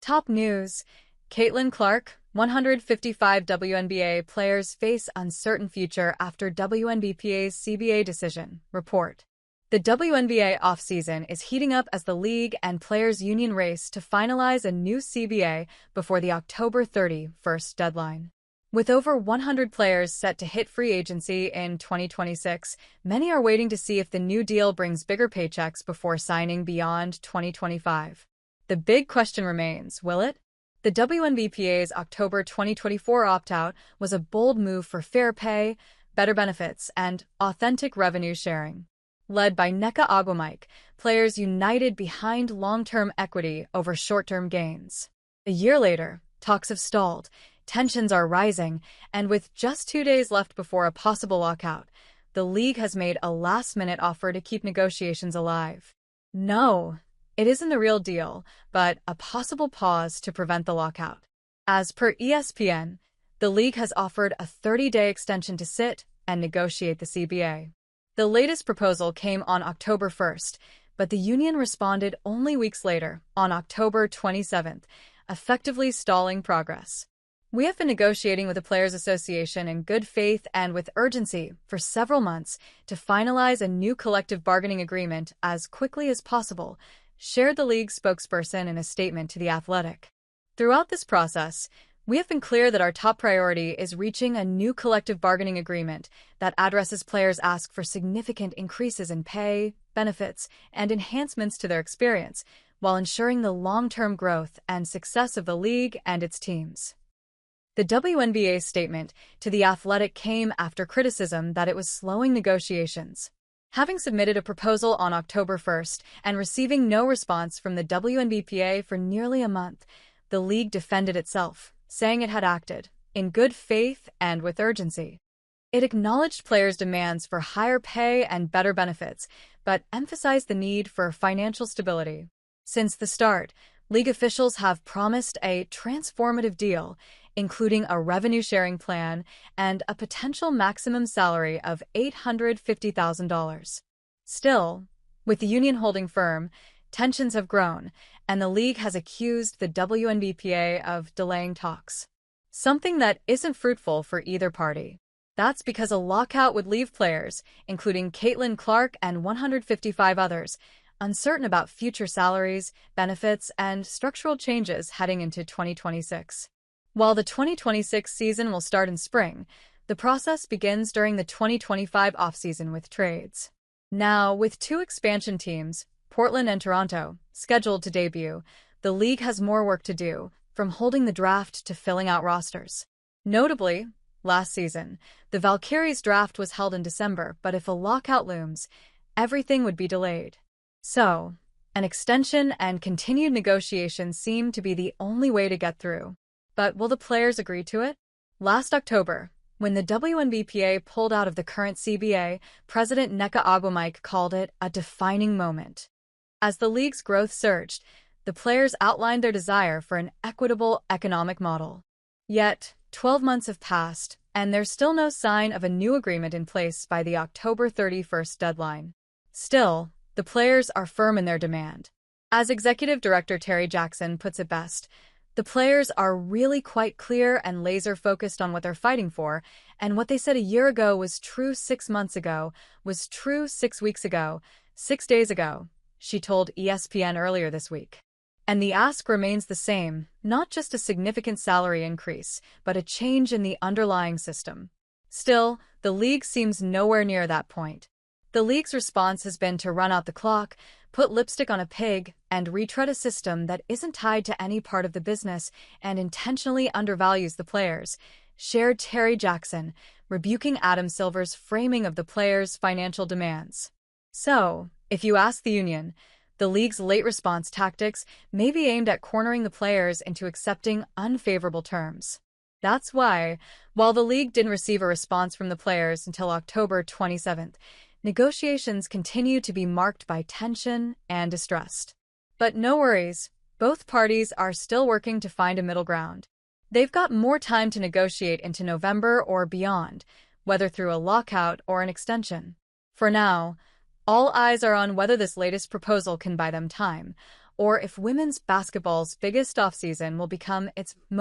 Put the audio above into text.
Top news: Caitlin Clark, 155 WNBA players face uncertain future after WNBPA's CBA decision, report. The WNBA offseason is heating up as the league and players' union race to finalize a new CBA before the October 31st deadline. With over 100 players set to hit free agency in 2026, many are waiting to see if the new deal brings bigger paychecks before signing beyond 2025. The big question remains, will it? The WNBPA's October 2024 opt-out was a bold move for fair pay, better benefits, and authentic revenue sharing. Led by Nneka Ogwumike, players united behind long-term equity over short-term gains. A year later, talks have stalled, tensions are rising, and with just 2 days left before a possible lockout, the league has made a last-minute offer to keep negotiations alive. No, it isn't the real deal, but a possible pause to prevent the lockout. As per ESPN, the league has offered a 30-day extension to sit and negotiate the CBA. The latest proposal came on October 1st, but the union responded only weeks later, on October 27th, effectively stalling progress. We have been negotiating with the Players Association in good faith and with urgency for several months to finalize a new collective bargaining agreement as quickly as possible, shared the league's spokesperson in a statement to The Athletic. Throughout this process, we have been clear that our top priority is reaching a new collective bargaining agreement that addresses players' ask for significant increases in pay, benefits, and enhancements to their experience, while ensuring the long-term growth and success of the league and its teams. The WNBA statement to The Athletic came after criticism that it was slowing negotiations. Having submitted a proposal on October 1st and receiving no response from the WNBPA for nearly a month, the league defended itself, saying it had acted in good faith and with urgency. It acknowledged players' demands for higher pay and better benefits, but emphasized the need for financial stability. Since the start, league officials have promised a transformative deal, including a revenue-sharing plan and a potential maximum salary of $850,000. Still, with the union holding firm, tensions have grown, and the league has accused the WNBPA of delaying talks, something that isn't fruitful for either party. That's because a lockout would leave players, including Caitlin Clark and 155 others, uncertain about future salaries, benefits, and structural changes heading into 2026. While the 2026 season will start in spring, the process begins during the 2025 offseason with trades. Now, with two expansion teams, Portland and Toronto, scheduled to debut, the league has more work to do, from holding the draft to filling out rosters. Notably, last season, the Valkyries draft was held in December, but if a lockout looms, everything would be delayed. So, an extension and continued negotiations seem to be the only way to get through. But will the players agree to it? Last October, when the WNBPA pulled out of the current CBA, President Nneka Ogwumike called it a defining moment. As the league's growth surged, the players outlined their desire for an equitable economic model. Yet, 12 months have passed, and there's still no sign of a new agreement in place by the October 31st deadline. Still, the players are firm in their demand. As Executive Director Terry Jackson puts it best, the players are really quite clear and laser-focused on what they're fighting for, and what they said a year ago was true 6 months ago, was true 6 weeks ago, 6 days ago, she told ESPN earlier this week. And the ask remains the same, not just a significant salary increase, but a change in the underlying system. Still, the league seems nowhere near that point. The league's response has been to run out the clock, put lipstick on a pig, and retread a system that isn't tied to any part of the business and intentionally undervalues the players, shared Terry Jackson, rebuking Adam Silver's framing of the players' financial demands. So, if you ask the union, the league's late response tactics may be aimed at cornering the players into accepting unfavorable terms. That's why, while the league didn't receive a response from the players until October 27th, negotiations continue to be marked by tension and distrust. But no worries, both parties are still working to find a middle ground. They've got more time to negotiate into November or beyond, whether through a lockout or an extension. For now, all eyes are on whether this latest proposal can buy them time, or if women's basketball's biggest offseason will become its most